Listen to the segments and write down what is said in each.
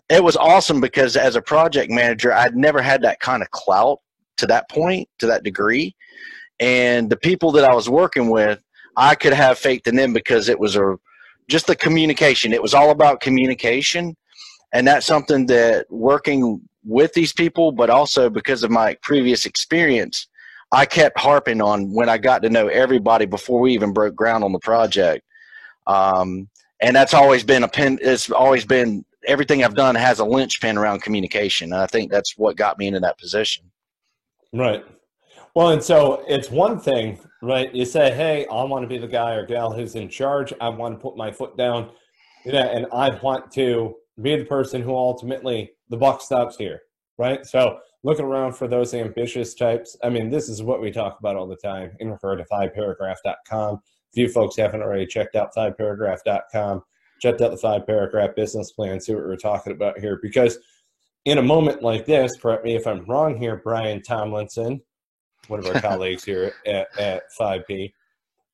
it was awesome because as a project manager, I'd never had that kind of clout to that point, to that degree. And the people that I was working with, I could have faith in them because it was just the communication. It was all about communication. And that's something that working with these people, but also because of my previous experience, I kept harping on when I got to know everybody before we even broke ground on the project. And that's always been it's always been, everything I've done has a linchpin around communication. And I think that's what got me into that position. Right. Well, and so it's one thing, right? You say, hey, I want to be the guy or gal who's in charge. I want to put my foot down, and I want to be the person who ultimately the buck stops here, right? So looking around for those ambitious types. I mean, this is what we talk about all the time in regard to 5paragraph.com. If you folks haven't already checked out 5paragraph.com, checked out the 5-paragraph business plan, see what we're talking about here. Because in a moment like this, correct me if I'm wrong here, Brian Tomlinson, one of our colleagues here at 5P.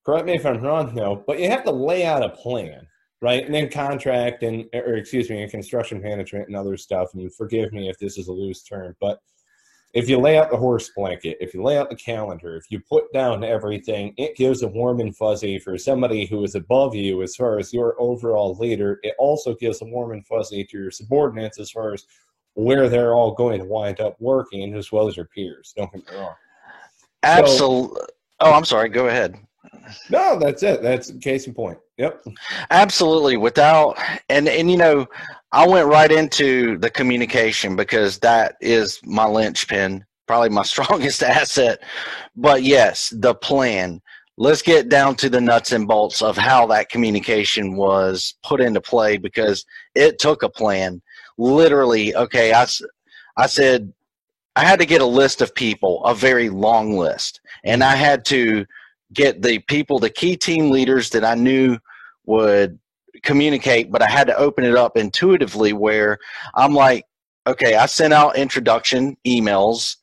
Correct me if I'm wrong, though, but you have to lay out a plan, right? And then contract and construction management and other stuff. And forgive me if this is a loose term, but if you lay out the horse blanket, if you lay out the calendar, if you put down everything, it gives a warm and fuzzy for somebody who is above you as far as your overall leader. It also gives a warm and fuzzy to your subordinates as far as where they're all going to wind up working, as well as your peers. Don't get me wrong. Absolutely. Oh, I'm sorry. Go ahead. No, that's it. That's case in point. Yep. Absolutely. And I went right into the communication because that is my linchpin, probably my strongest asset. But yes, the plan. Let's get down to the nuts and bolts of how that communication was put into play, because it took a plan. Literally, okay, I said, I had to get a list of people, a very long list, and I had to get the key team leaders that I knew would communicate, but I had to open it up intuitively where I'm like, okay, I sent out introduction emails,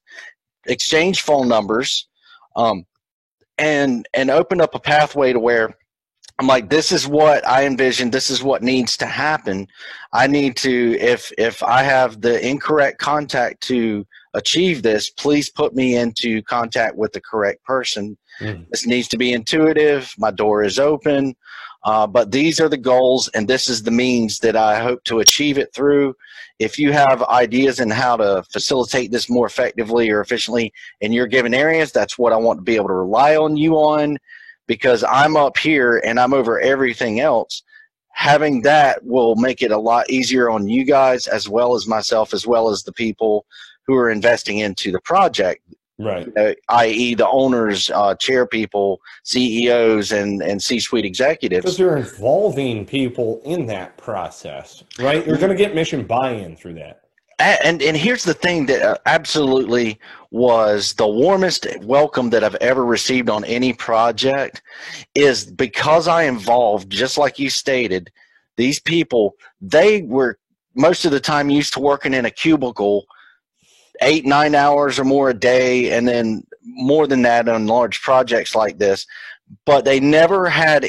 exchange phone numbers, and opened up a pathway to where I'm like, this is what I envision. This is what needs to happen. I need to, if I have the incorrect contact to achieve this, please put me into contact with the correct person. This needs to be intuitive. My door is open. But these are the goals, and this is the means that I hope to achieve it through. If you have ideas in how to facilitate this more effectively or efficiently in your given areas, that's what I want to be able to rely on you on. Because I'm up here and I'm over everything else. Having that will make it a lot easier on you guys, as well as myself, as well as the people who are investing into the project. Right. I.e. the owners, chair people, CEOs, and C-suite executives. Because you're involving people in that process, right? You're going to get mission buy-in through that. And here's the thing that absolutely was the warmest welcome that I've ever received on any project is because I involved, just like you stated, these people, they were most of the time used to working in a cubicle 8-9 hours or more a day, and then more than that on large projects like this, but they never had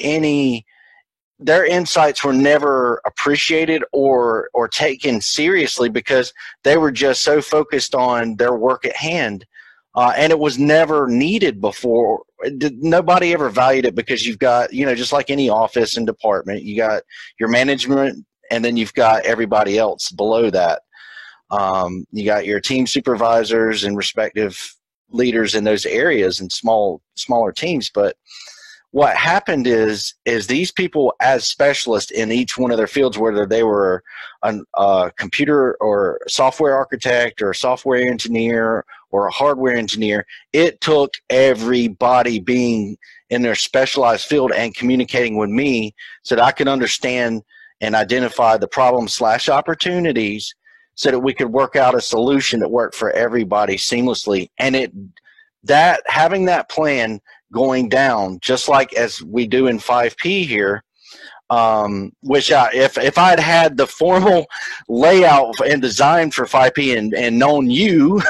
their insights were never appreciated or taken seriously because they were just so focused on their work at hand. And it was never needed before. Nobody ever valued it because you've got, just like any office and department, you got your management and then you've got everybody else below that. You got your team supervisors and respective leaders in those areas and smaller teams. But what happened is these people as specialists in each one of their fields, whether they were a computer or software architect or a software engineer or a hardware engineer, it took everybody being in their specialized field and communicating with me so that I could understand and identify the problem/opportunities so that we could work out a solution that worked for everybody seamlessly. And having that plan going down, just like as we do in 5P here, which if I had the formal layout and design for 5P and known you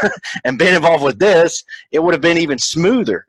and been involved with this, it would have been even smoother.